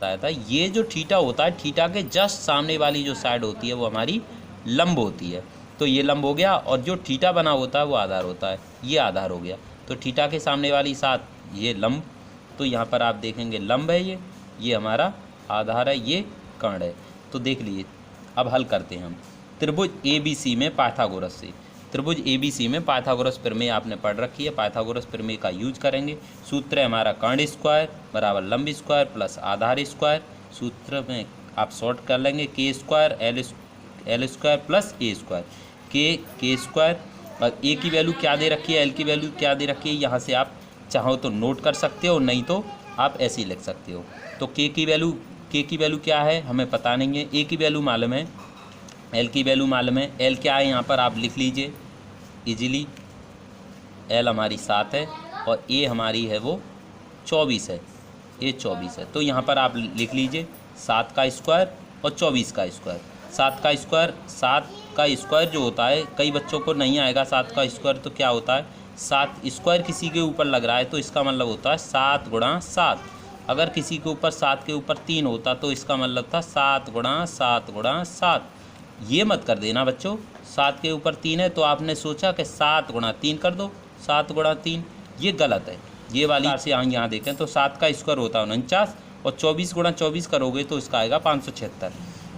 बताया था, ये जो थीटा होता है, थीटा के जस्ट सामने वाली जो साइड होती है वो हमारी लंब होती है। तो ये लंब हो गया, और जो थीटा बना होता है वो आधार होता है, ये आधार हो गया। तो थीटा के सामने वाली साथ ये लंब, तो यहाँ पर आप देखेंगे लंब है ये हमारा आधार है, ये कर्ण है। तो देख लीजिए, अब हल करते हैं हम। त्रिभुज ABC में पाइथागोरस से, त्रिभुज ABC में पाइथागोरस प्रमेय आपने पढ़ रखी है, पाइथागोरस प्रमेय का यूज करेंगे। सूत्र है हमारा कर्ण स्क्वायर बराबर लंब स्क्वायर प्लस आधार स्क्वायर। सूत्र में आप शॉर्ट कर लेंगे के स्क्वायर एल स्क्वायर प्लस ए स्क्वायर, के स्क्वायर, और ए की वैल्यू क्या दे रखी है, एल की वैल्यू क्या दे रखी है, यहाँ से आप चाहो तो नोट कर सकते हो, नहीं तो आप ऐसे ही लिख सकते हो। तो के की वैल्यू क्या है हमें पता नहीं है, ए की वैल्यू मालूम है, एल की वैल्यू मालूम है। एल क्या है यहाँ पर आप लिख लीजिए इजीली, एल हमारी 7 है और ए हमारी है वो 24 है, ए 24 है। तो यहाँ पर आप लिख लीजिए 7 का स्क्वायर और 24 का स्क्वायर। 7 का स्क्वायर जो होता है, कई बच्चों को नहीं आएगा 7 का स्क्वायर तो क्या होता है, 7 स्क्वायर किसी के ऊपर लग रहा है तो इसका मतलब होता है 7 गुणा 7। अगर किसी के ऊपर 7 के ऊपर 3 होता तो इसका मतलब था 7 गुणा 7 गुणा 7। ये मत कर देना बच्चों, 7 के ऊपर 3 है तो आपने सोचा कि 7 गुणा 3 कर दो, 7 गुणा 3, ये गलत है। ये वाली से यहाँ देखें तो 7 का स्क्वायर होता है 49 और 24 गुणा 24 करोगे तो इसका आएगा 576।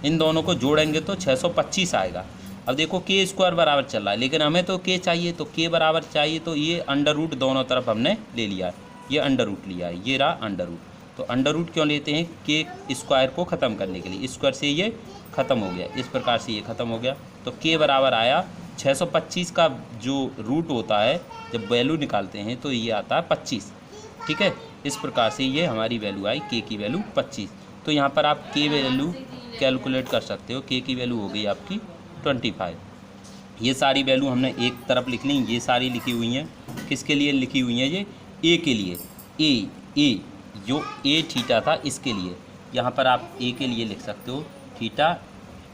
इन दोनों को जोड़ेंगे तो 625 आएगा। अब देखो के स्क्वायर बराबर चल रहा है, लेकिन हमें तो के चाहिए, तो के बराबर चाहिए, तो ये अंडर रूट दोनों तरफ हमने ले लिया है, ये अंडर रूट लिया है, ये रहा अंडर रूट। तो अंडर रूट क्यों लेते हैं, के स्क्वायर को ख़त्म करने के लिए, स्क्वायर से ये ख़त्म हो गया, इस प्रकार से ये ख़त्म हो गया। तो के बराबर आया 625 का जो रूट होता है जब वैल्यू निकालते हैं तो ये आता है 25। ठीक है, इस प्रकार से ये हमारी वैल्यू आई, के की वैल्यू 25। तो यहाँ पर आप के वैल्यू कैलकुलेट कर सकते हो, के की वैल्यू हो गई आपकी 25। ये सारी वैल्यू हमने एक तरफ लिख ली, ये सारी लिखी हुई हैं, किसके लिए लिखी हुई हैं, ये ए के लिए, ए जो ए थीटा था इसके लिए, यहाँ पर आप ए के लिए लिख सकते हो, थीटा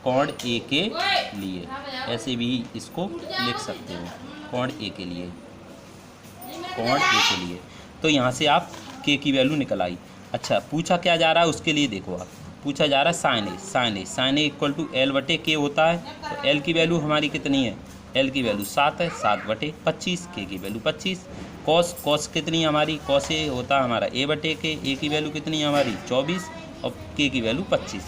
कोण ए के लिए, ऐसे भी इसको लिख सकते हो, कोण ए के लिए, कोण ए के लिए। तो यहाँ से आप के की वैल्यू निकल आई। अच्छा, पूछा क्या जा रहा है उसके लिए देखो, आप पूछा जा रहा है sine A equal to L बटे के होता है। तो एल की वैल्यू हमारी कितनी है, एल की वैल्यू 7 है, 7 बटे 25, के की वैल्यू 25। कॉस कितनी हमारी, कॉस ए होता है हमारा ए बटे के, ए की वैल्यू कितनी है हमारी 24 और के की वैल्यू 25।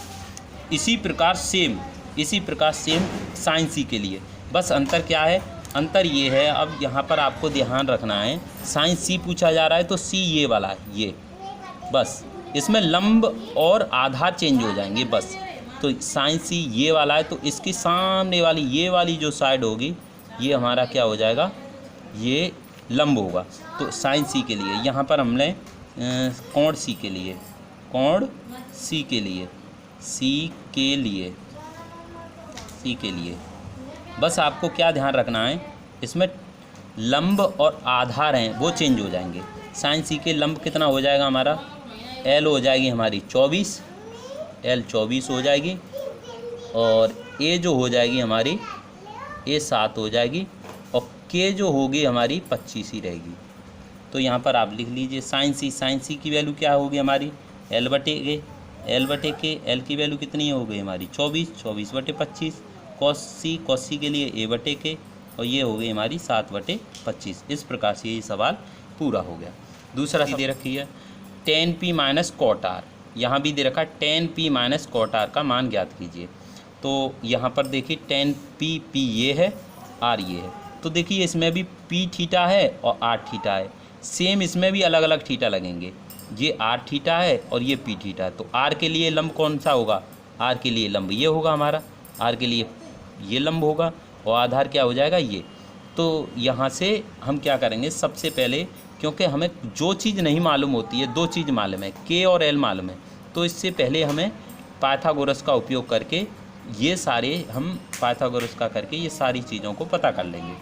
इसी प्रकार सेम साइन सी के लिए, बस अंतर क्या है, अंतर ये है, अब यहाँ पर आपको ध्यान रखना है, साइन सी पूछा जा रहा है तो सी ये वाला है, ये बस, इसमें लंब और आधार चेंज हो जाएंगे बस। तो साइन सी ये वाला है तो इसकी सामने वाली ये वाली जो साइड होगी ये हमारा क्या हो जाएगा, ये लंब होगा। तो साइन सी के लिए यहाँ पर हमने कोण सी के लिए, कोण सी के लिए, सी के लिए बस आपको क्या ध्यान रखना है, इसमें लंब और आधार हैं वो चेंज हो जाएंगे। साइन सी के लंब कितना हो जाएगा हमारा, एल हो जाएगी हमारी 24, एल 24 हो जाएगी, और ए जो हो जाएगी हमारी ए 7 हो जाएगी, और के जो होगी हमारी 25 ही रहेगी। तो यहाँ पर आप लिख लीजिए साइन सी की वैल्यू क्या होगी हमारी, एल बटे के, एल की वैल्यू कितनी हो गई हमारी 24 बटे 25। कॉस सी के लिए ए बटे के, और ये हो गई हमारी 7 बटे 25। इस प्रकार से ये सवाल पूरा हो गया। दूसरा दे रखी है tan p minus cot R, यहाँ भी दे रखा है tan p minus cot R का मान ज्ञात कीजिए। तो यहाँ पर देखिए tan p ये है, r ये है, तो देखिए इसमें भी p थीटा है और r थीटा है, सेम इसमें भी अलग अलग थीटा लगेंगे, ये r थीटा है और ये p थीटा है। तो r के लिए लंब कौन सा होगा, r के लिए लंब ये होगा हमारा, r के लिए ये लंब होगा, और आधार क्या हो जाएगा ये। तो यहाँ से हम क्या करेंगे, सबसे पहले क्योंकि हमें जो चीज़ नहीं मालूम होती है, दो चीज़ मालूम है, के और एल मालूम है, तो इससे पहले हमें पाइथागोरस का उपयोग करके ये सारे ये सारी चीज़ों को पता कर लेंगे।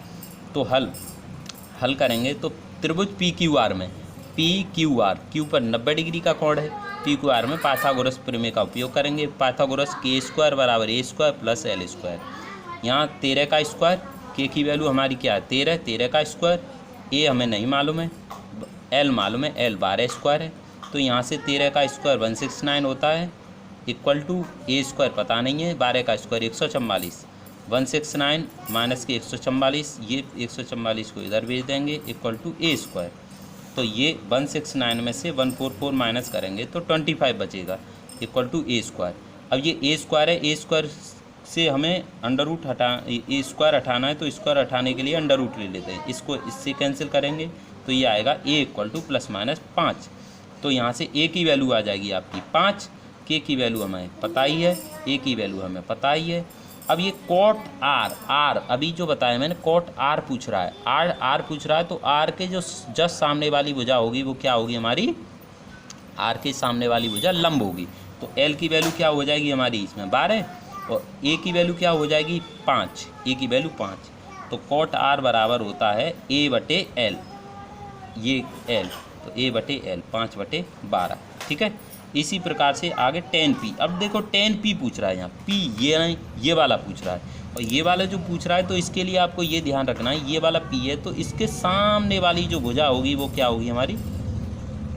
तो हल करेंगे तो त्रिभुज पी क्यू आर में क्यू पर 90 डिग्री का कोण है, पी क्यू आर में पाइथागोरस प्रमेय का उपयोग करेंगे। पाइथागोरस के स्क्वायर बराबर ए स्क्वायर प्लस एल स्क्वायर, यहाँ 13 का स्क्वायर, के की वैल्यू हमारी क्या है 13 का स्क्वायर, ए हमें नहीं मालूम है, एल मालूम है, एल 12 स्क्वायर है, तो यहाँ से 13 का स्क्वायर 169 होता है, इक्वल टू ए स्क्वायर पता नहीं है, 12 का स्क्वायर 144, 169 माइनस के 144, ये 144 को इधर भेज देंगे, इक्वल टू ए स्क्वायर। तो ये 169 में से 144 माइनस करेंगे तो 25 बचेगा, इक्वल टू ए स्क्वायर। अब ये ए स्क्वायर है, ए स्क्वायर से हमें अंडर रूट ए स्क्वायर हटाना है, तो स्क्वायर हटाने के लिए अंडर रूट ले लेते हैं, इसको इससे कैंसिल करेंगे तो ये आएगा ए इक्वल टू प्लस माइनस 5। तो यहाँ से ए की वैल्यू आ जाएगी आपकी 5, के की वैल्यू हमें पता ही है, ए की वैल्यू हमें पता ही है। अब ये कॉट आर अभी जो बताया मैंने, कॉट आर पूछ रहा है, आर पूछ रहा है, तो आर के जो जस्ट सामने वाली भुजा होगी वो क्या होगी हमारी, आर के सामने वाली भुजा लंब होगी। तो एल की वैल्यू क्या हो जाएगी हमारी इसमें 12, और ए की वैल्यू क्या हो जाएगी 5, ए की वैल्यू 5। तो कॉट आर बराबर होता है ए बटे एल, ये एल, तो ए बटे एल 5/12, ठीक है। इसी प्रकार से आगे टेन पी। अब देखो टेन पी पूछ रहा है, यहाँ पी ये वाला पूछ रहा है, और ये वाला जो पूछ रहा है तो इसके लिए आपको ये ध्यान रखना है, ये वाला पी है तो इसके सामने वाली जो भुजा होगी वो क्या होगी हमारी,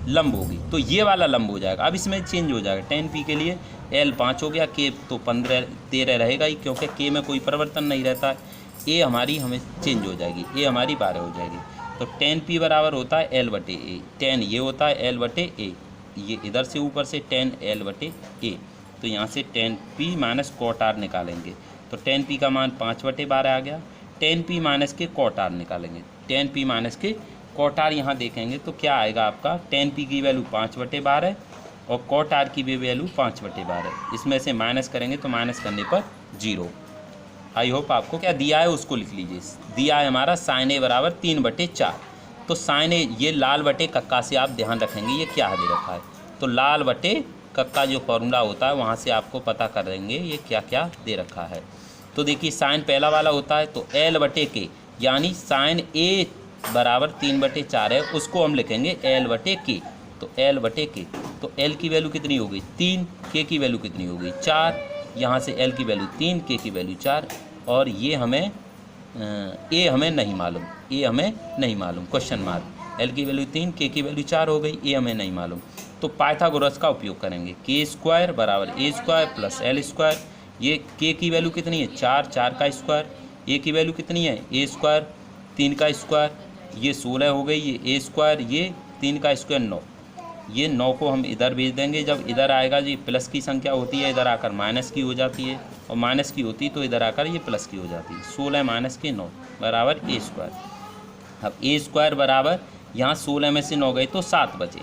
लंब होगी, तो ये वाला लंब हो जाएगा। अब इसमें चेंज हो जाएगा, टेन पी के लिए एल 5 हो गया, के तो 13 रहेगा ही, क्योंकि के में कोई परिवर्तन नहीं रहता है। ए हमारी हमें चेंज हो जाएगी, ए हमारी 12 हो जाएगी। तो टेन पी बराबर होता है एल बटे ए, टेन ये होता है एल बटे ए, ये इधर से ऊपर से 10 एल बटे ए। तो यहाँ से 10 पी माइनस कॉट आर निकालेंगे, तो 10 पी का मान 5/12 आ गया। 10 पी माइनस के कॉट आर निकालेंगे, 10 पी माइनस के कॉट आर यहाँ देखेंगे तो क्या आएगा आपका, 10 पी की वैल्यू 5/12 और कॉट आर की भी वैल्यू 5/12। इसमें से माइनस करेंगे तो माइनस करने पर 0। आई होप आपको क्या दिया है उसको लिख लीजिए। दिया है हमारा साइन ए बराबर 3/4। तो साइन ए, ये लाल बटे कक्का से आप ध्यान रखेंगे ये क्या दे रखा है, तो लाल बटे कक्का जो फॉर्मूला होता है वहाँ से आपको पता कर देंगे ये क्या क्या दे रखा है। तो देखिए साइन पहला वाला होता है तो एल बटे के, यानी साइन ए बराबर 3/4 है, उसको हम लिखेंगे एल बटे के। तो एल बटे के, तो एल की वैल्यू कितनी हो गई 3, के की वैल्यू कितनी हो गई 4, यहाँ से एल की वैल्यू 3, के की वैल्यू 4, और ये हमें ए हमें नहीं मालूम, ए हमें नहीं मालूम, क्वेश्चन मार्क। एल की वैल्यू 3, के की वैल्यू 4 हो गई, ए हमें नहीं मालूम। तो पाइथागोरस का उपयोग करेंगे, के स्क्वायर बराबर ए स्क्वायर प्लस एल स्क्वायर। ये के की वैल्यू कितनी है 4, 4 का स्क्वायर, ए की वैल्यू कितनी है ए स्क्वायर 3 का स्क्वायर, ये 16 हो गई, ये ए स्क्वायर, ये 3 का स्क्वायर 9, ये 9 को हम इधर भेज देंगे। जब इधर आएगा जी प्लस की संख्या होती है, इधर आकर माइनस की हो जाती है, और माइनस की होती तो इधर आकर ये प्लस की हो जाती है। 16 माइनस के 9 बराबर ए स्क्वायर। अब ए स्क्वायर बराबर यहाँ 16 में से 9 गए तो 7 बचे।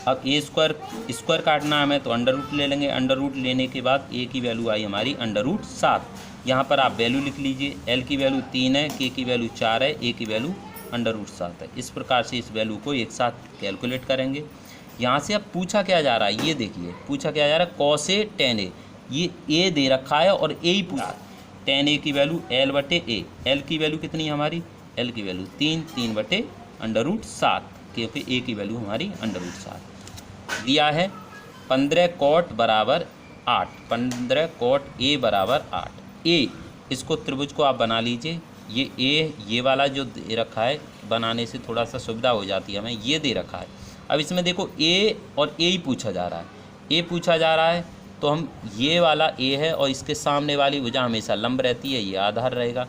अब ए स्क्वायर काटना हमें तो अंडर रूट ले लेंगे, अंडर रूट लेने के बाद ए की वैल्यू आई हमारी अंडर रूट 7। यहाँ पर आप वैल्यू लिख लीजिए, एल की वैल्यू 3 है, के की वैल्यू 4 है, ए की वैल्यू अंडर रूट 7 है। इस प्रकार से इस वैल्यू को एक साथ कैलकुलेट करेंगे। यहाँ से अब पूछा क्या जा रहा है, ये देखिए पूछा क्या जा रहा है, कॉस ए टेन ए, ये ए दे रखा है और ए ही पूछा। टेन ए की वैल्यू एल बटे ए, एल की वैल्यू कितनी है हमारी, एल की वैल्यू 3, 3/√7, क्योंकि ए की वैल्यू हमारी अंडर रूट 7 दिया है। 15 कॉट बराबर 8, 15 कॉट ए बराबर 8। ए, इसको त्रिभुज को आप बना लीजिए, ये ए ये वाला जो दे रखा है बनाने से थोड़ा सा सुविधा हो जाती है हमें, ये दे रखा है। अब इसमें देखो ए और ए ही पूछा जा रहा है, ए पूछा जा रहा है तो हम ये वाला ए है और इसके सामने वाली भुजा हमेशा लंब रहती है, ये आधार रहेगा।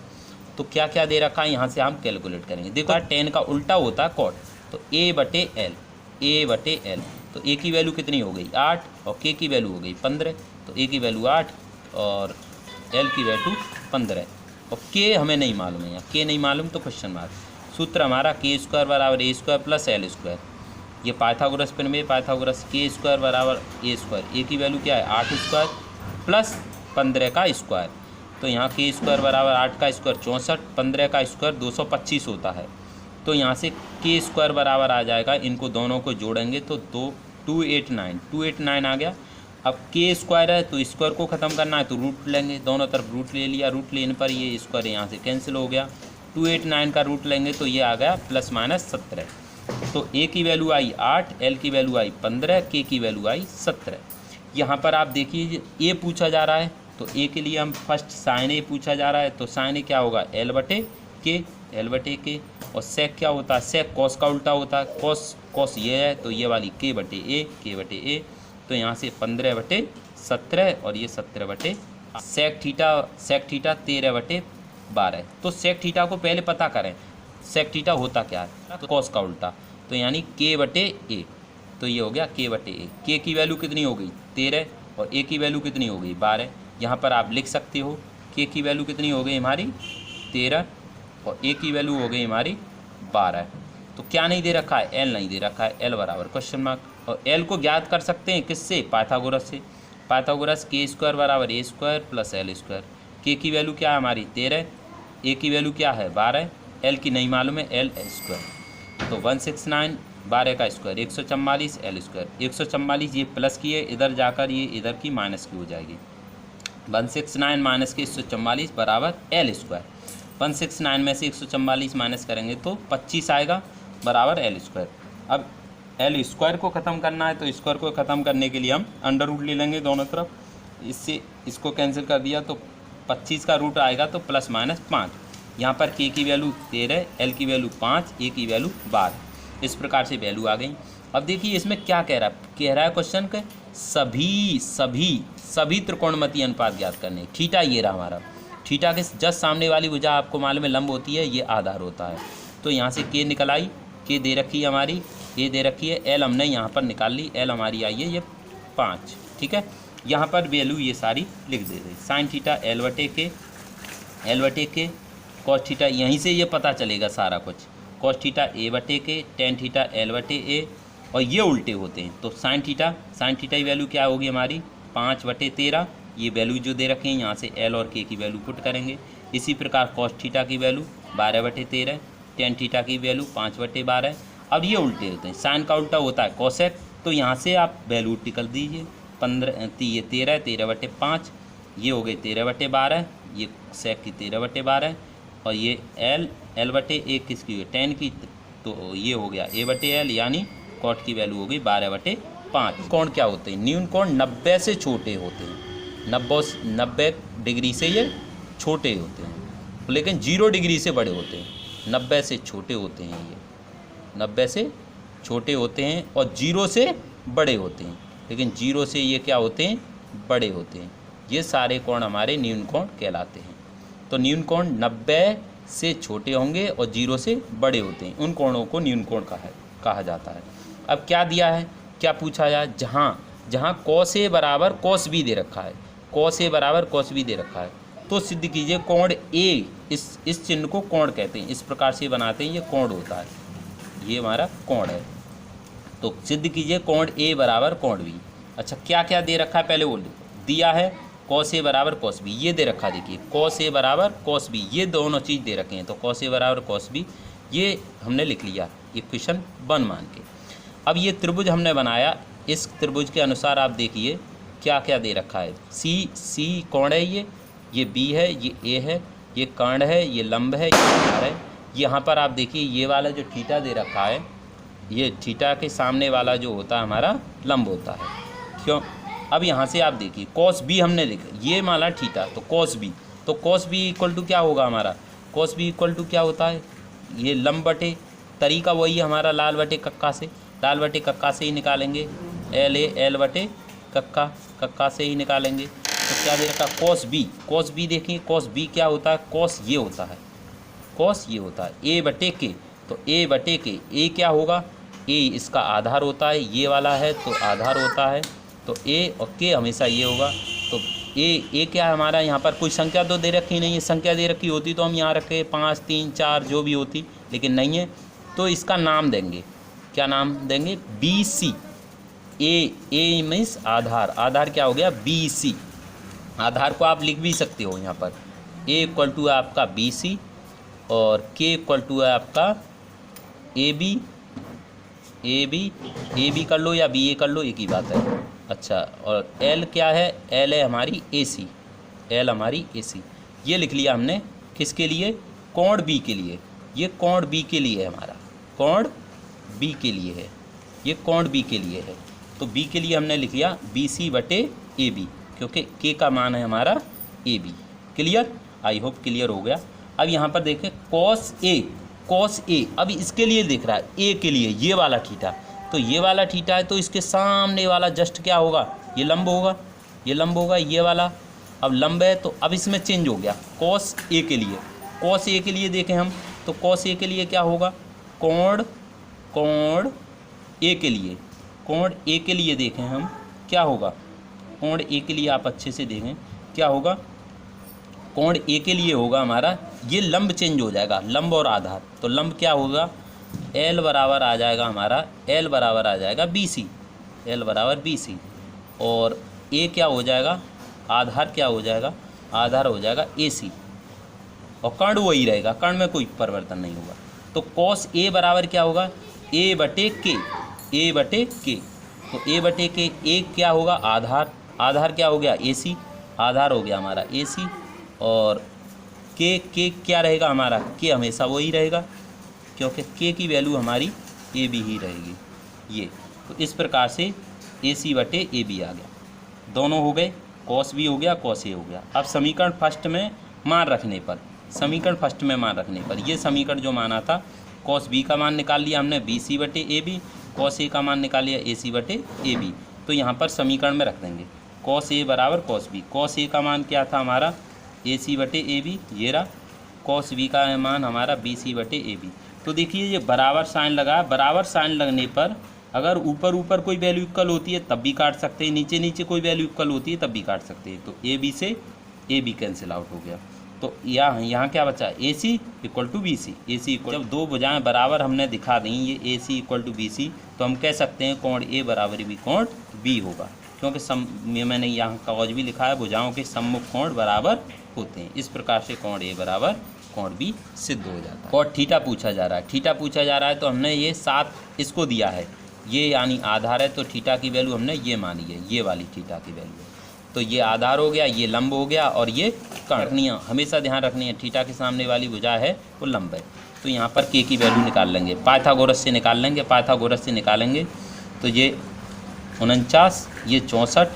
तो क्या क्या दे रखा है यहाँ से हम कैलकुलेट करेंगे। देखो 10 का उल्टा होता है कॉट, तो ए बटे एल, ए बटे एल, तो ए की वैल्यू कितनी हो गई 8 और के की वैल्यू हो गई 15, तो ए की वैल्यू 8 और एल की वैल्यू 15, और के हमें नहीं मालूम है, यहाँ के नहीं मालूम तो क्वेश्चन मार्क। सूत्र हमारा के स्क्वायर बराबर ए स्क्वायर प्लस एल स्क्वायर, ये पाइथागोरस प्रमेय, पाइथागोरस के स्क्वायर बराबर ए स्क्वायर, ए की वैल्यू क्या है 8 स्क्वायर प्लस 15 का स्क्वायर, तो यहाँ के स्क्वायर बराबर 8 का स्क्वायर 64, 15 का स्क्वायर 225 होता है। तो यहाँ से के स्क्वायर बराबर आ जाएगा, इनको दोनों को जोड़ेंगे तो 289 आ गया। अब के स्क्वायर है तो स्क्वायर को ख़त्म करना है तो रूट लेंगे, दोनों तरफ रूट ले लिया, रूट लेने पर ये स्क्वायर यहाँ से कैंसिल हो गया। 289 का रूट लेंगे तो ये आ गया +-17। तो ए की वैल्यू आई 8, एल की वैल्यू आई 15, के की वैल्यू आई 17। यहाँ पर आप देखिए ए पूछा जा रहा है तो ए के लिए हम फर्स्ट साइन ए पूछा जा रहा है, तो साइन ए क्या होगा एल बटे के, और सेक क्या होता है, सेक कॉस का उल्टा होता है, कॉस कॉस ये है तो ये वाली के बटे ए, तो यहाँ से 15/17 और ये 17/, सेक थीटा 13/12। तो सेक थीटा को पहले पता करें, सेक थीटा होता क्या है, तो कॉस का उल्टा, तो यानी के बटे ए, तो ये हो गया के बटे ए। के की वैल्यू कितनी हो गई 13 और ए की वैल्यू कितनी हो गई 12। यहाँ पर आप लिख सकते हो के की वैल्यू कितनी हो गई हमारी 13 और ए की वैल्यू हो गई हमारी 12। तो क्या नहीं दे रखा है, एल नहीं दे रखा है, एल बराबर क्वेश्चन मार्क। और एल को ज्ञात कर सकते हैं किससे, पाइथागोरस से। पाइथागोरस के स्क्वायर बराबर ए स्क्वायर प्लस एल स्क्वायर। के की वैल्यू क्या है हमारी 13, ए की वैल्यू क्या है 12, एल की नहीं मालूम है, एल स्क्वायर। तो 169 12 का स्क्वायर 144 एल स्क्वायर। 144 ये प्लस की है, इधर जाकर ये इधर की माइनस की हो जाएगी। 169 माइनस के 144 बराबर एल स्क्वायर। 169 में से 144 माइनस करेंगे तो 25 आएगा बराबर एल स्क्वायर। अब एल स्क्वायर को ख़त्म करना है, तो स्क्वायर को ख़त्म करने के लिए हम अंडर रूट ले लेंगे दोनों तरफ। इससे इसको कैंसिल कर दिया तो 25 का रूट आएगा तो प्लस माइनस 5। यहाँ पर के की वैल्यू 13, एल की वैल्यू 5, ए की वैल्यू 12। इस प्रकार से वैल्यू आ गई। अब देखिए इसमें क्या कह रहा है क्वेश्चन के सभी त्रिकोणमितीय अनुपात ज्ञात करने। थीटा ये रहा हमारा, थीटा के जस्ट सामने वाली भुजा आपको मालूम है लंब होती है, ये आधार होता है। तो यहाँ से के निकल आई, के दे रखी है हमारी, ए दे रखी है, एल हमने यहाँ पर निकाल ली, एल हमारी आई है ये 5। ठीक है, यहाँ पर वैल्यू ये सारी लिख दे रही। साइन थीटा एल बटे के, कॉस थीटा यहीं से ये पता चलेगा सारा कुछ, कॉस थीटा ए बटे के, टेन थीटा एल बटे ए, और ये उल्टे होते हैं। तो साइन थीटा की वैल्यू क्या होगी हमारी 5/13। ये वैल्यू जो दे रखे हैं यहाँ से एल और के की वैल्यू पुट करेंगे। इसी प्रकार कॉस थीटा की वैल्यू 12/13, टेन थीटा की वैल्यू 5/12। अब ये उल्टे होते हैं, साइन का उल्टा होता है कॉसेक, तो यहाँ से आप वैल्यू निकल दीजिए 13/5, ये हो गई 13/12, ये सेक की 13/12, और ये एल बटे ए किसकी हुई टेन की, तो ये हो गया ए बटे एल, यानी कॉट की वैल्यू हो गई 12/5। कोण क्या होते हैं, न्यून कोण 90 से छोटे होते हैं, 90 डिग्री से ये छोटे होते हैं, लेकिन 0 डिग्री से बड़े होते हैं। 90 से छोटे होते हैं, ये 90 से छोटे होते हैं और 0 से बड़े होते हैं, लेकिन 0 से ये क्या होते हैं, बड़े होते हैं। ये सारे कोण हमारे न्यून कोण कहलाते हैं। तो न्यून कोण 90 से छोटे होंगे और 0 से बड़े होते हैं, उन कोणों को न्यून कोण कहा जाता है। अब क्या दिया है, क्या पूछा जाए, जहाँ कॉस ए बराबर कॉस बी दे रखा है, कॉस ए बराबर कॉस बी दे रखा है, तो सिद्ध कीजिए कोण ए, इस चिन्ह को कोण कहते हैं, इस प्रकार से बनाते हैं, ये कोण होता है, ये हमारा कोण है। तो सिद्ध कीजिए कोण ए बराबर कोण बी। अच्छा क्या क्या दे रखा है पहले वो दिया है, कॉस ए बराबर कॉस बी, ये दे रखा, देखिए कॉस ए बराबर कॉस बी, ये दोनों चीज़ दे रखे हैं। तो कॉस ए बराबर कॉस बी ये हमने लिख लिया इक्वेशन 1 मान के। अब ये त्रिभुज हमने बनाया, इस त्रिभुज के अनुसार आप देखिए क्या क्या दे रखा है। सी कोण है, ये बी है, ये ए है, ये कर्ण है, ये लंब है, ये आधार है। यहाँ पर आप देखिए ये वाला जो थीटा दे रखा है, ये थीटा के सामने वाला जो होता है हमारा लंब होता है। क्यों, अब यहाँ से आप देखिए कॉस बी हमने लिखा, ये माना थीटा, तो कॉस बी, तो कॉस बी इक्वल टू क्या होगा हमारा, कॉस बी इक्वल टू क्या होता है, ये लंब बटे, तरीका वही हमारा लाल बटे कक्का से ही निकालेंगे, एल बटे कक्का से ही निकालेंगे। तो क्या दे रखा कॉस बी देखिए, कॉस बी क्या होता है, कॉस ये होता है, ए बटे के, तो ए बटे के, ए क्या होगा, ए इसका आधार होता है, ये वाला है तो आधार होता है, तो ए और के हमेशा ये होगा। तो ए क्या है हमारा, यहाँ पर कोई संख्या तो दे रखी नहीं है, संख्या दे रखी होती तो हम यहाँ रखे 5 3 4 जो भी होती, लेकिन नहीं है, तो इसका नाम देंगे, क्या नाम देंगे, बी सी। ए मीन्स आधार क्या हो गया, बी सी। आधार को आप लिख भी सकते हो यहाँ पर, ए इक्वल टू है आपका बी सी और के इक्वल टू है आपका ए बी कर लो या बी ए कर लो, एक ही बात है। अच्छा, और एल क्या है, एल है हमारी ए सी, ये लिख लिया हमने, किसके लिए, कोण बी के लिए। ये कोण बी के लिए है हमारा, कोण बी के लिए है, ये कोण बी के लिए है। तो बी के लिए हमने लिख लिया बी सी बटे ए बी, क्योंकि के का मान है हमारा A B. Clear, I hope clear हो गया। अब यहाँ पर देखें कॉस ए, कॉस ए, अब इसके लिए देख रहा है ए के लिए ये वाला थीटा, तो ये वाला थीटा है तो इसके सामने वाला जस्ट क्या होगा, ये लंब होगा, ये लंब होगा ये वाला। अब लंब है तो अब इसमें चेंज हो गया कॉस ए के लिए, कॉस ए के लिए देखें हम तो कॉस ए के लिए क्या होगा, कोण ए के लिए, कोण ए के लिए देखें हम क्या होगा, कोण ए के लिए आप अच्छे से देखें क्या होगा, कोण ए के लिए होगा हमारा, ये लंब चेंज हो जाएगा, लंब और आधार, तो लंब क्या होगा, एल बराबर आ जाएगा हमारा, एल बराबर आ जाएगा बी सी, एल बराबर बी सी, और ए क्या हो जाएगा, आधार क्या हो जाएगा, आधार हो जाएगा ए सी, और कर्ण वही रहेगा, कर्ण में कोई परिवर्तन नहीं होगा। तो कॉस ए बराबर क्या होगा, ए बटे के, ए बटे के, तो ए बटे के, ए क्या होगा, आधार, आधार क्या हो गया ए सी, आधार हो गया हमारा ए सी, और के क्या रहेगा हमारा, के हमेशा वही रहेगा क्योंकि के की वैल्यू हमारी ए बी ही रहेगी ये। तो इस प्रकार से ए सी बटे ए बी आ गया, दोनों हो गए, कॉस बी हो गया, कॉस ए हो गया। अब समीकरण फर्स्ट में मान रखने पर, समीकरण फर्स्ट में मान रखने पर ये समीकरण जो माना था, कॉस बी का मान निकाल लिया हमने बी सी बटे ए बी, कॉस ए का मान निकाल लिया ए सी बटे ए बी, तो यहाँ पर समीकरण में रख देंगे कॉस ए बराबर कॉस बी, कॉस ए का मान क्या था हमारा ए सी बटे ए बी, ये रहा, कॉस बी का मान हमारा बी सी बटे ए बी। तो देखिए ये बराबर साइन लगा, बराबर साइन लगने पर अगर ऊपर ऊपर कोई वैल्यू इक्वल होती है तब भी काट सकते हैं, नीचे नीचे कोई वैल्यू इक्वल होती है तब भी काट सकते हैं, तो ए बी से ए बी कैंसिल आउट हो गया। तो यहाँ क्या बचा, A C equal to B C, A C equal, जब दो भुजाएं बराबर हमने दिखा दी ये A C equal to B C, तो हम कह सकते हैं कोण ए बराबर भी कोण बी होगा, क्योंकि मैंने यहाँ कॉज भी लिखा है, भुजाओं के सम्मुख कोण बराबर होते हैं। इस प्रकार से कोण ए बराबर कोण बी सिद्ध हो जाता है। और थीटा पूछा जा रहा है, थीटा पूछा जा रहा है तो हमने ये 7 इसको दिया है, ये यानी आधार है, तो थीटा की वैल्यू हमने ये मानी है, ये वाली थीटा की वैल्यू है, तो ये आधार हो गया, ये लंब हो गया, और ये कर्ण रखनी है, हमेशा ध्यान रखनी है थीटा के सामने वाली भुजा है वो लंब है। तो यहाँ पर के की वैल्यू निकाल लेंगे, पाइथागोरस से निकाल लेंगे, पाइथागोरस से निकालेंगे तो ये 49, ये 64,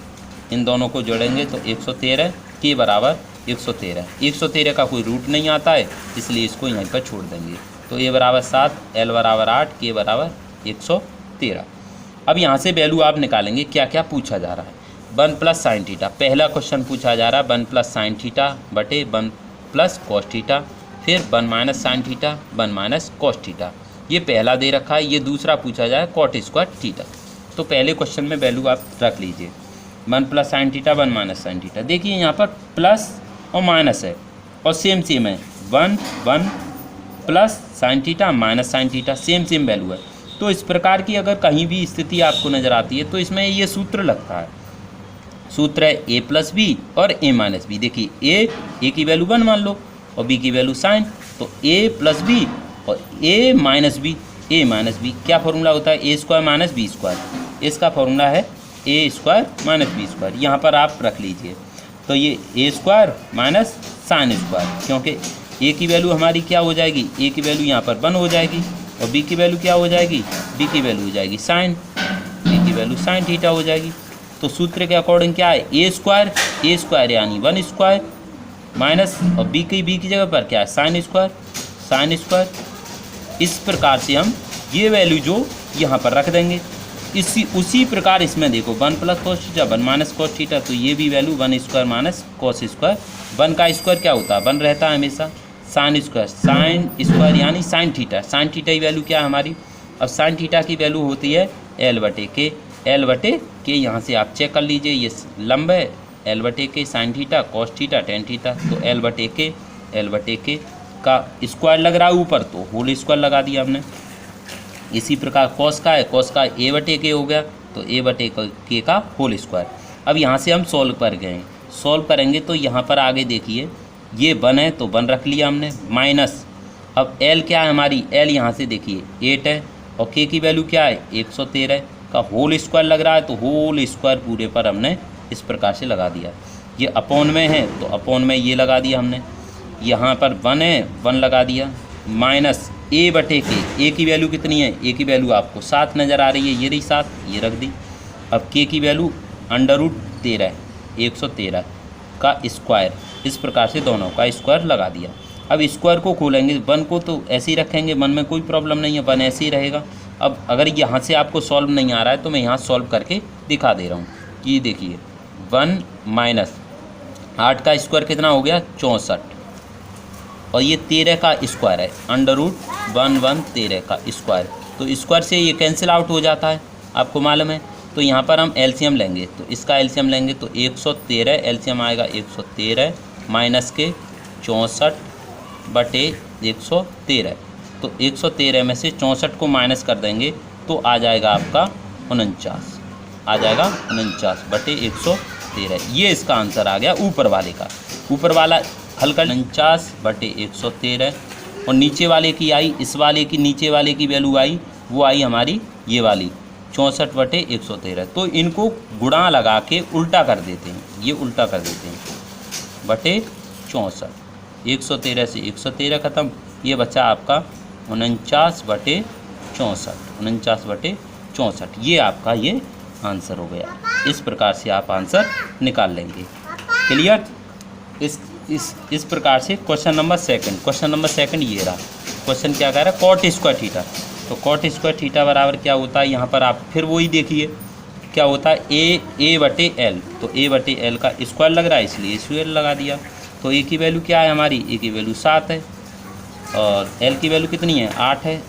इन दोनों को जोड़ेंगे तो 113, के बराबर 113, 113 का कोई रूट नहीं आता है इसलिए इसको यहीं पर छोड़ देंगे, तो ए बराबर 7, एल बराबर 8, के बराबर 113। अब यहाँ से वैल्यू आप निकालेंगे, क्या क्या पूछा जा रहा है, 1 प्लस साइन थीटा, पहला क्वेश्चन पूछा जा रहा है 1 प्लस साइन थीटा बटे 1 प्लस कॉस थीटा, फिर 1 minus sine theta 1 minus cos theta, ये पहला दे रखा है। ये दूसरा पूछा जाए कॉट स्क्वायर थीटा, तो पहले क्वेश्चन में वैल्यू आप रख लीजिए 1 plus sine theta 1 minus sine theta, देखिए यहाँ पर प्लस और माइनस है और सेम है, 1 plus sine theta minus sine theta, same value है। तो इस प्रकार की अगर कहीं भी स्थिति आपको नज़र आती है तो इसमें ये सूत्र लगता है, सूत्र है ए प्लस बी और ए माइनस बी। देखिए ए की वैल्यू 1 मान लो और बी की वैल्यू साइन, तो ए प्लस बी और ए माइनस बी, ए माइनस बी क्या फॉर्मूला होता है, ए स्क्वायर माइनस बी स्क्वायर, इसका फॉर्मूला है ए स्क्वायर माइनस बी स्क्वायर, यहाँ पर आप रख लीजिए। तो ये ए स्क्वायर माइनस साइन स्क्वायर, क्योंकि ए की वैल्यू हमारी क्या हो जाएगी, ए की वैल्यू यहाँ पर 1 हो जाएगी और बी की वैल्यू क्या हो जाएगी, बी की वैल्यू हो जाएगी साइन, बी की वैल्यू साइन थीटा हो जाएगी। तो सूत्र के अकॉर्डिंग क्या है, ए स्क्वायर यानी 1 स्क्वायर माइनस और बी की जगह पर क्या है साइन स्क्वायर। इस प्रकार से हम ये वैल्यू जो यहाँ पर रख देंगे, उसी प्रकार इसमें देखो 1 plus cos theta 1 minus cos theta, तो ये भी value 1 square minus cos square, 1 का स्क्वायर क्या होता है 1 रहता है हमेशा, साइन स्क्वायर यानी साइन थीटा की वैल्यू क्या है हमारी। अब साइन थीटा की वैल्यू होती है एल बटे के, यहाँ से आप चेक कर लीजिए, ये लंब है एल बटे के sine theta cos theta tan theta, तो एल बटे के का स्क्वायर लग रहा है ऊपर तो होल स्क्वायर लगा दिया हमने। इसी प्रकार कॉस का ए बटे के हो गया, तो ए बटे के का होल स्क्वायर। अब यहाँ से हम सॉल्व करेंगे तो यहाँ पर आगे देखिए ये 1 है तो 1 रख लिया हमने, माइनस अब एल क्या है हमारी, एल यहाँ से देखिए 8 है और के की वैल्यू क्या है 113 का होल स्क्वायर लग रहा है, तो होल स्क्वायर पूरे पर हमने इस प्रकार से लगा दिया। ये अपॉन में है तो अपॉन में ये लगा दिया हमने, यहाँ पर 1 है 1 लगा दिया, माइनस ए बटे के, ए की वैल्यू कितनी है, ए की वैल्यू आपको 7 नज़र आ रही है, ये रही 7, ये रख दी। अब के की वैल्यू √13 113 का स्क्वायर, इस प्रकार से दोनों का स्क्वायर लगा दिया। अब स्क्वायर को खोलेंगे, 1 को तो ऐसे ही रखेंगे, 1 में कोई प्रॉब्लम नहीं है, 1 ऐसे ही रहेगा। अब अगर यहाँ से आपको सॉल्व नहीं आ रहा है तो मैं यहाँ सॉल्व करके दिखा दे रहा हूँ। ये देखिए 1 माइनस 8 का स्क्वायर कितना हो गया 64, और ये 13 का स्क्वायर है, अंडर रूट 1 13 का स्क्वायर। तो स्क्वायर से ये कैंसिल आउट हो जाता है, आपको मालूम है। तो यहाँ पर हम एलसीएम लेंगे, तो इसका एलसीएम लेंगे तो 113 एलसीएम आएगा 113 माइनस के 64 बटे 113। तो 113 में से 64 को माइनस कर देंगे तो आ जाएगा आपका 49, आ जाएगा 49 बटे 113। ये इसका आंसर आ गया ऊपर वाले का। ऊपर वाला हल कर 49 बटे 113, और नीचे वाले की आई, इस वाले की नीचे वाले की वैल्यू आई, वो आई हमारी ये वाली 64 बटे 113। तो इनको गुणा लगा के उल्टा कर देते हैं, ये उल्टा कर देते हैं, बटे 64, 113 से 113 ख़त्म, ये बचा आपका 49 बटे 64, 49 बटे 64। ये आपका ये आंसर हो गया। इस प्रकार से आप आंसर निकाल लेंगे। क्लियर? इस प्रकार से क्वेश्चन नंबर सेकंड ये रहा। क्वेश्चन क्या कह रहा है, कॉट स्क्वायर थीटा। तो कॉट स्क्वायर थीटा बराबर क्या होता है, यहाँ पर आप फिर वही देखिए क्या होता है, ए बटे एल। तो ए बटे एल का स्क्वायर लग रहा है इसलिए स्क्वायर लगा दिया। तो ए की वैल्यू क्या है हमारी, ए की वैल्यू 7 है, और एल की वैल्यू कितनी है 8 है।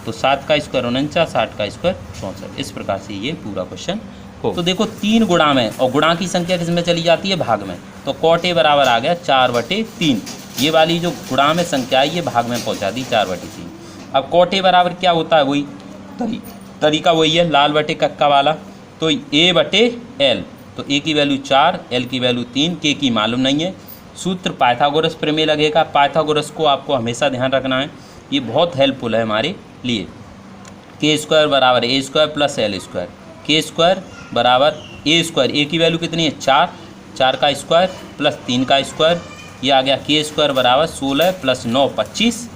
तो 7 का स्क्वायर 49, 8 का स्क्वायर 64। इस प्रकार से ये पूरा क्वेश्चन हो। तो देखो 3 गुणा में, और गुणा की संख्या किसमें चली जाती है, भाग में। तो कॉट ए बराबर आ गया 4/3। ये वाली जो गुणा में संख्या है ये भाग में पहुंचा दी 4/3। अब कॉट ए बराबर क्या होता है, वही तरीका वही है, लाल बटे कक्का वाला। तो ए बटे एल, तो ए की वैल्यू 4, एल की वैल्यू 3, के की मालूम नहीं है। सूत्र पाइथागोरस प्रमेय लगेगा। पाइथागोरस को आपको हमेशा ध्यान रखना है, ये बहुत हेल्पफुल है हमारे लिए। के स्क्वायर बराबर ए स्क्वायर प्लस एल स्क्वायर, के स्क्वायर बराबर ए स्क्वायर, ए की वैल्यू कितनी है 4, 4 का स्क्वायर प्लस 3 का स्क्वायर, ये आ गया के स्क्वायर बराबर 16 प्लस 9 25।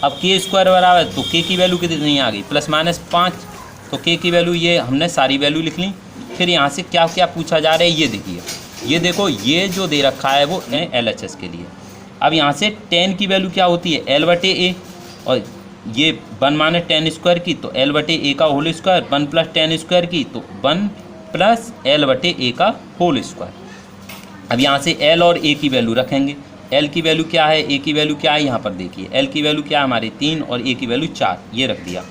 अब के स्क्वायर बराबर, तो के की वैल्यू कितनी आ गई प्लस माइनस 5। तो के की वैल्यू ये हमने सारी वैल्यू लिख ली। फिर यहाँ से क्या क्या पूछा जा रहा है ये देखिए, ये देखो ये जो दे रखा है वो है LHS के लिए। अब यहाँ से 10 की वैल्यू क्या होती है L बटे ए, और ये 1 माइनस 10 स्क्वायर की तो L बटे ए का होल स्क्वायर, 1 प्लस 10 स्क्वायर की तो 1 प्लस L बटे ए का होल स्क्वायर। अब यहाँ से L और A की वैल्यू रखेंगे। L की वैल्यू क्या है, A की वैल्यू क्या है, यहाँ पर देखिए L की वैल्यू क्या है हमारी 3 और A की वैल्यू 4, ये रख दिया।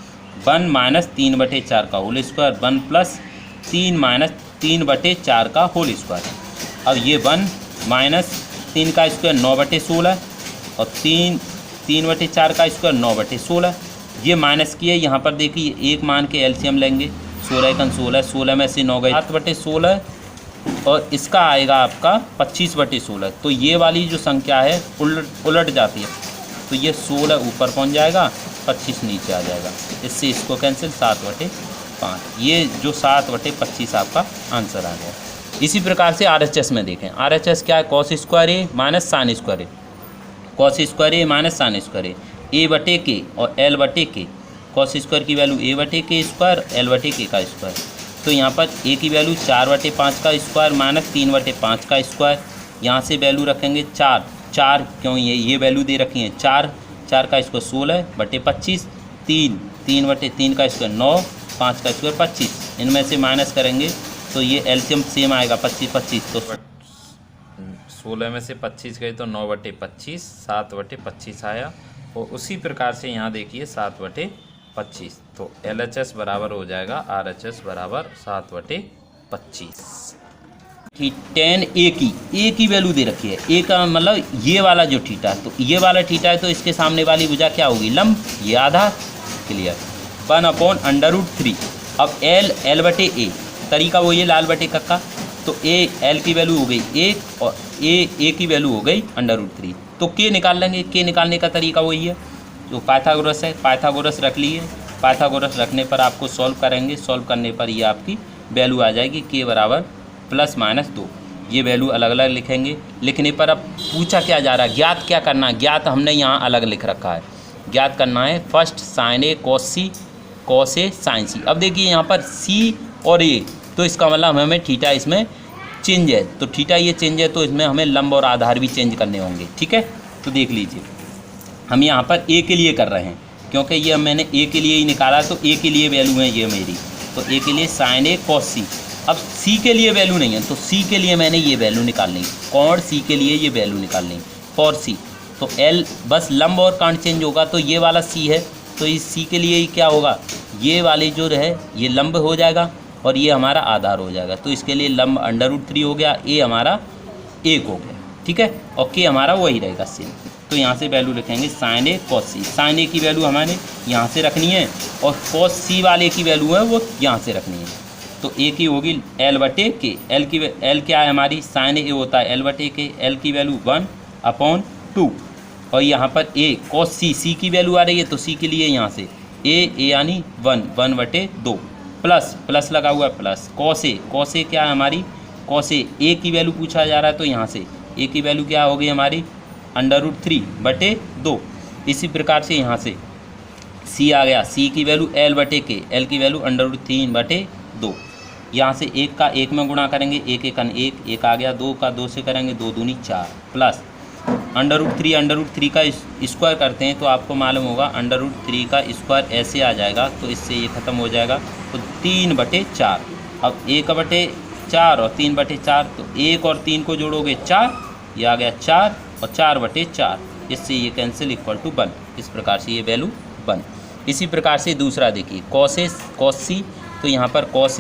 1 माइनस 3/4 का होल स्क्वायर, 1 प्लस 3 माइनस 3/4 का होल स्क्वायर। अब ये 1 माइनस 3 का स्क्वायर 9/16, और 3/4 का स्क्वायर 9/16। ये माइनस किए, यहाँ पर देखिए 1 मान के एलसीएम लेंगे, 16 16 में से 9 गए 7/16, और इसका आएगा आपका 25/16। तो ये वाली जो संख्या है उलट जाती है, तो ये 16 ऊपर पहुंच जाएगा, 25 नीचे आ जाएगा। इससे इसको कैंसिल 7/5। ये जो 7/25 आपका आंसर आ गया। इसी प्रकार से RHS में देखें, RHS क्या है, कॉस स्क्वायर ए माइनस साइन स्क्वायर ए, कॉस स्क्वायर ए माइनस साइन स्क्वायर ए बटे के और एल बटे के। कॉस स्क्वायर की वैल्यू ए बटे के स्क्वायर, एल बटे के का स्क्वायर। तो यहाँ पर ए की वैल्यू 4/5 का स्क्वायर माइनस 3/5 का स्क्वायर। यहाँ से वैल्यू रखेंगे 4 क्यों, ये वैल्यू दे रखी है 4 का स्क्वायर 16/25, 3 का स्क्वायर 9, 5 का स्क्वायर 25। इनमें से माइनस करेंगे तो ये एलसीएम सेम आएगा 25, तो 16 में से 25 गए तो 9/25, 7/25 आया। और उसी प्रकार से यहाँ देखिए 7/25, तो LHS बराबर हो जाएगा RHS बराबर 7/25। 10 ए की वैल्यू दे रखी है, ए का मतलब ये वाला जो थीटा है, तो ये वाला थीटा है तो इसके सामने वाली भुजा क्या होगी, लंब, ये आधा। क्लियर। 1/√3। अब एल बटे ए, तरीका वो ये लाल बटे कक्का। तो एल की वैल्यू हो गई 1 और ए की वैल्यू हो गई √3। तो के निकाल लेंगे, के निकालने का तरीका वही है जो पाइथागोरस है, पाइथागोरस रख लिए। पाइथागोरस रखने पर आपको सॉल्व करेंगे, सॉल्व करने पर ये आपकी वैल्यू आ जाएगी के बराबर +-2। ये वैल्यू अलग अलग लिखेंगे। लिखने पर अब पूछा क्या जा रहा है, ज्ञात क्या करना है, ज्ञात हमने यहाँ अलग लिख रखा है। ज्ञात करना है first sign A cos A sign सी। अब देखिए यहाँ पर सी और ए, तो इसका मतलब हमें थीटा इसमें चेंज है, तो थीटा ये चेंज है तो इसमें हमें लंब और आधार भी चेंज करने होंगे। ठीक है, तो देख लीजिए हम यहाँ पर ए के लिए कर रहे हैं, क्योंकि ये मैंने ए के लिए ही निकाला, तो ए के लिए वैल्यू है ये मेरी, तो ए के लिए साइन ए कॉस सी। अब सी के लिए वैल्यू नहीं है, तो सी के लिए मैंने ये वैल्यू निकालनी, कॉड सी के लिए ये वैल्यू निकालनी फॉर सी। तो एल बस लंब और कांट चेंज होगा, तो ये वाला सी है, तो इस सी के लिए क्या होगा, ये वाली जो है ये लंब हो जाएगा और ये हमारा आधार हो जाएगा। तो इसके लिए लंब √3 हो गया, ए हमारा 1 हो गया, ठीक है, और के हमारा वही रहेगा सेम। तो यहाँ से वैल्यू लिखेंगे साइन ए कॉस सी। साइन ए की वैल्यू हमारे यहाँ से रखनी है और कॉस सी वाले की वैल्यू है वो यहाँ से रखनी है। तो ए की होगी L/K, एल क्या है हमारी, साइन ए होता है L/K, एल की वैल्यू 1/2 और यहाँ पर ए कॉस सी की वैल्यू आ रही है, तो सी के लिए यहाँ से ए यानी 1/2 प्लस लगा हुआ है प्लस कॉस ए क्या है हमारी, कॉस ए की वैल्यू पूछा जा रहा है, तो यहाँ से ए की वैल्यू क्या हो गई हमारी √3/2। इसी प्रकार से यहाँ से सी आ गया, सी की वैल्यू L/K, एल की वैल्यू √3/2। यहाँ से 1 का 1 में गुणा करेंगे, 1 1 1 आ गया, 2 का 2 से करेंगे 2 दूनी 4 प्लस √3 का स्क्वायर करते हैं तो आपको मालूम होगा √3 का स्क्वायर ऐसे आ जाएगा, तो इससे ये ख़त्म हो जाएगा, तो 3/4। अब 1/4 और 3/4, तो 1 और 3 को जोड़ोगे 4, ये आ गया 4 और 4/4, इससे ये कैंसिल इक्वल टू 1। इस प्रकार से ये वैल्यू 1। इसी प्रकार से दूसरा देखिए कॉस सी, तो यहाँ पर कॉस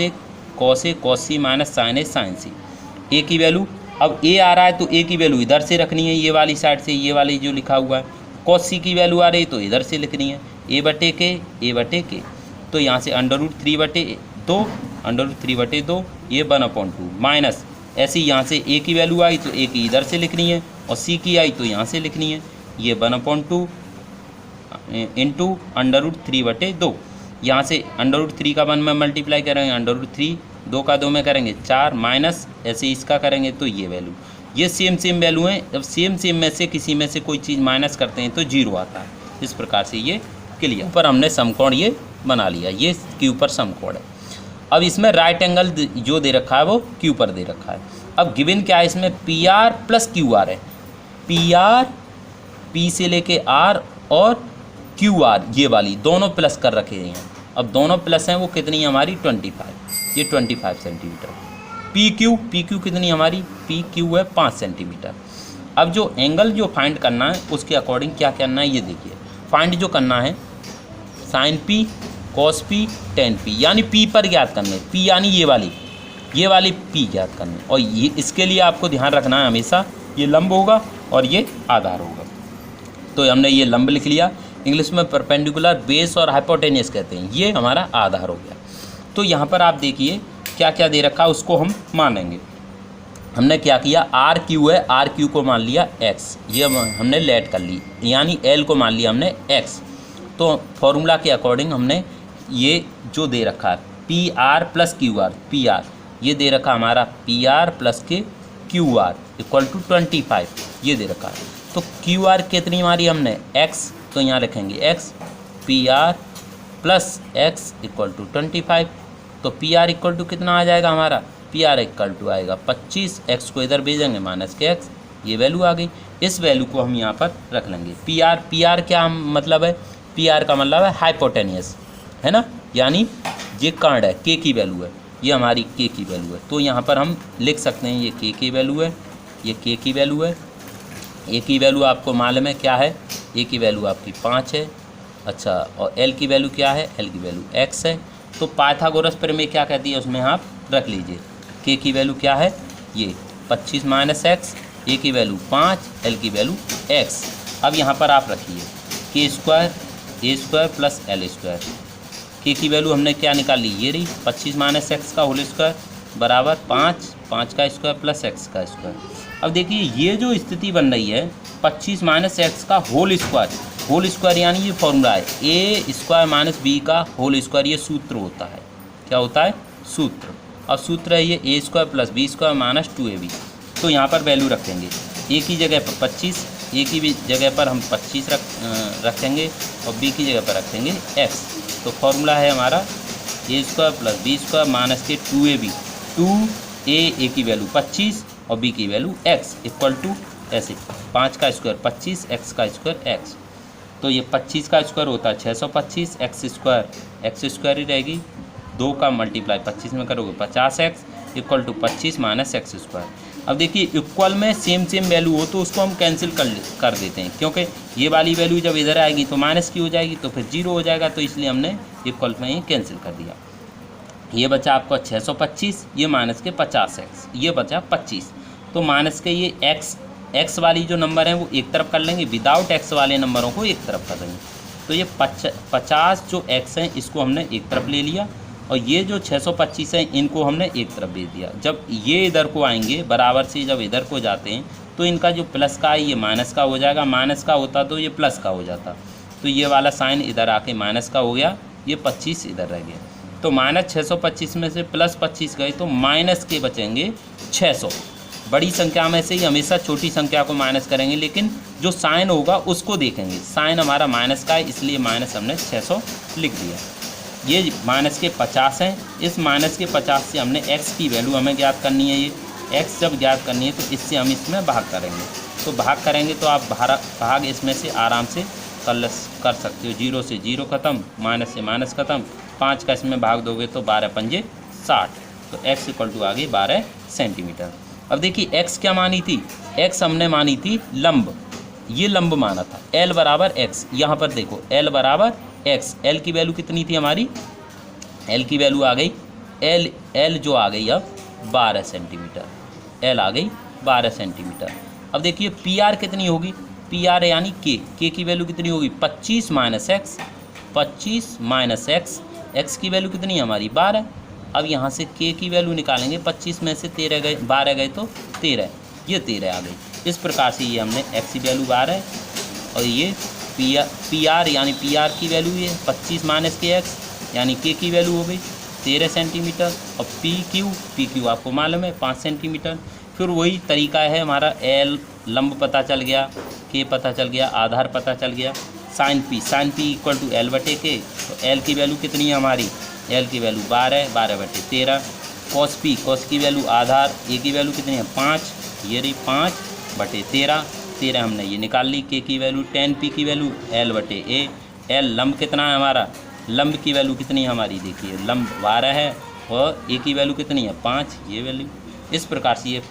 सी माइनस साइन ए साइन सी। ए की वैल्यू, अब ए आ रहा है तो ए की वैल्यू इधर से रखनी है, ये वाली साइड से, ये वाली जो लिखा हुआ है। कॉस सी की वैल्यू आ रही है तो इधर से लिखनी है A/K, तो यहाँ से √3/2 ये 1/2 माइनस ऐसे ही यहाँ से ए की वैल्यू आई तो ए की इधर से लिखनी है और सी की आई तो यहाँ से लिखनी है, ये 1/2 इंटू √3/2। यहाँ से √3 का 1 में मल्टीप्लाई करेंगे, √3 2 का 2 में करेंगे 4 माइनस ऐसे इसका करेंगे, तो ये वैल्यू, ये सेम वैल्यू है। अब सेम में से किसी में से कोई चीज़ माइनस करते हैं तो 0 आता है। इस प्रकार से ये क्लियर। ऊपर हमने समकोण ये बना लिया, ये क्यू पर समकोण है। अब इसमें राइट एंगल जो दे रखा है वो क्यू पर दे रखा है। अब गिवन क्या है इसमें, PR + QR है। PR P से लेके R और QR ये वाली दोनों प्लस कर रखे हैं। अब दोनों प्लस हैं वो कितनी है हमारी 25, ये 25 सेंटीमीटर। PQ कितनी हमारी, PQ है 5 सेंटीमीटर। अब जो एंगल जो फाइंड करना है उसके अकॉर्डिंग क्या करना है ये देखिए। फाइंड जो करना है sine P cos P tan P, यानी P पर ज्ञात करने, P यानी ये वाली P ज्ञात करने। और ये इसके लिए आपको ध्यान रखना है हमेशा ये लंब होगा और ये आधार होगा। तो हमने ये लंब लिख लिया, इंग्लिश में परपेंडिकुलर, बेस और हाइपोटेनियस कहते हैं, ये हमारा आधार हो गया। तो यहाँ पर आप देखिए क्या क्या दे रखा है उसको हम मानेंगे। हमने क्या किया, RQ है, RQ को मान लिया x, ये हमने लेट कर ली, यानी L को मान लिया हमने x। तो फॉर्मूला के अकॉर्डिंग हमने ये जो दे रखा है PR + QR, PR ये दे रखा हमारा PR + QR इक्वल टू 25, ये दे रखा है। तो QR कितनी मारी हमने x, तो यहाँ लिखेंगे x, PR + x equal to 25। तो PR इक्वल टू कितना आ जाएगा हमारा, PR इक्वल टू आएगा 25, x को इधर भेजेंगे -x, ये वैल्यू आ गई। इस वैल्यू को हम यहाँ पर रख लेंगे। PR क्या मतलब है, PR का मतलब है हाइपोटेनियस, है ना, यानी ये कांड है, K की वैल्यू है, ये हमारी K की वैल्यू है। तो यहाँ पर हम लिख सकते हैं ये K की वैल्यू है, ये K की वैल्यू है। A की वैल्यू आपको मालूम है क्या है, A की वैल्यू आपकी 5 है। अच्छा, और L की वैल्यू क्या है, L की वैल्यू x है। तो पाइथागोरस प्रमेय क्या कहती है उसमें आप रख लीजिए। K की वैल्यू क्या है, ये 25 - x, A की वैल्यू 5, L की वैल्यू x। अब यहाँ पर आप रखिए K² A² + L²। K की वैल्यू हमने क्या निकाली, ये रही 25 - x का होल स्क्वायर बराबर 5 का स्क्वायर + x का स्क्वायर। अब देखिए ये जो स्थिति बन रही है 25 - x का होल स्क्वायर यानी ये फॉर्मूला है A² - B का होल स्क्वायर, ये सूत्र होता है। क्या होता है, सूत्र। अब सूत्र है ये A² + B² - 2AB। तो यहाँ पर वैल्यू रखेंगे, A की जगह पर 25, A की भी जगह पर हम 25 रखेंगे और B की जगह पर रखेंगे x। तो फॉर्मूला है हमारा A² + B² - 2AB। 2A की वैल्यू 25 और B की वैल्यू x इक्वल टू ऐसे 5 का स्क्वायर 25, x का स्क्वायर x। तो ये 25 का स्क्वायर होता है 625, एक्स स्क्वायर ही रहेगी, 2 का मल्टीप्लाई 25 में करोगे 50x equal to 25 minus X square. अब देखिए इक्वल में सेम वैल्यू हो तो उसको हम कैंसिल कर देते हैं, क्योंकि ये वाली वैल्यू जब इधर आएगी तो माइनस की हो जाएगी तो फिर 0 हो जाएगा, तो इसलिए हमने इक्वल में ही कैंसिल कर दिया। ये बचा आपका 625, ये माइनस के 50x, ये बचा 25। तो माइनस के ये एक्स वाली जो नंबर हैं वो एक तरफ कर लेंगे, विदाउट एक्स वाले नंबरों को एक तरफ कर देंगे। तो ये 50 जो एक्स हैं इसको हमने एक तरफ ले लिया, और ये जो 625 हैं इनको हमने एक तरफ भेज दिया। जब ये इधर को आएंगे बराबर से, जब इधर को जाते हैं तो इनका जो प्लस का है ये माइनस का हो जाएगा, माइनस का होता तो ये प्लस का हो जाता, तो ये वाला साइन इधर आके माइनस का हो गया, ये 25 इधर रह गया। तो माइनस 625 में से प्लस 25 गए तो माइनस के बचेंगे 600। बड़ी संख्या में से ही हमेशा छोटी संख्या को माइनस करेंगे, लेकिन जो साइन होगा उसको देखेंगे। साइन हमारा माइनस का है इसलिए माइनस हमने 600 लिख दिया। ये माइनस के 50 हैं, इस माइनस के 50 से हमने x की वैल्यू हमें ज्ञात करनी है। ये x जब ज्ञात करनी है तो इससे हम इसमें भाग करेंगे, तो भाग करेंगे तो आप भाग इसमें से आराम से कर सकते हो। 0 से 0 ख़त्म, माइनस से माइनस ख़त्म, 5 का इसमें भाग दोगे तो 12 पंजे 60, तो x इक्वल टू आ गई 12 सेंटीमीटर। अब देखिए x क्या मानी थी, x हमने मानी थी लंब, ये लंब माना था, l बराबर x। यहाँ पर देखो l बराबर x, l की वैल्यू कितनी थी हमारी, l की वैल्यू आ गई l जो आ गई अब 12 सेंटीमीटर, l आ गई 12 सेंटीमीटर। अब देखिए PR कितनी होगी, PR यानी k की वैल्यू कितनी होगी 25 माइनस एक्स, 25 माइनस x की वैल्यू कितनी है हमारी 12। अब यहाँ से k की वैल्यू निकालेंगे, 25 में से 12 गए तो 13, ये 13 आ गई। इस प्रकार से ये हमने x की वैल्यू 12 और ये PR यानी PR की वैल्यू ये 25 माइनस के x यानी k की वैल्यू हो गई 13 सेंटीमीटर, और PQ आपको मालूम है 5 सेंटीमीटर। फिर वही तरीका है हमारा, L लंब पता चल गया, K पता चल गया, आधार पता चल गया, sign P equal to L/K। तो L की वैल्यू कितनी है हमारी, L की वैल्यू 12/13, cos की वैल्यू आधार, A की वैल्यू कितनी है 5, ये रही 5/13 हमने ये निकाल ली। K की वैल्यू 10, P की वैल्यू L/A। L लंब कितना है हमारा, लंब की वैल्यू कितनी है हमारी, देखिए लंब 12 है और A की वैल्यू कितनी है 5, ये वैल्यू। इस प्रकार से ये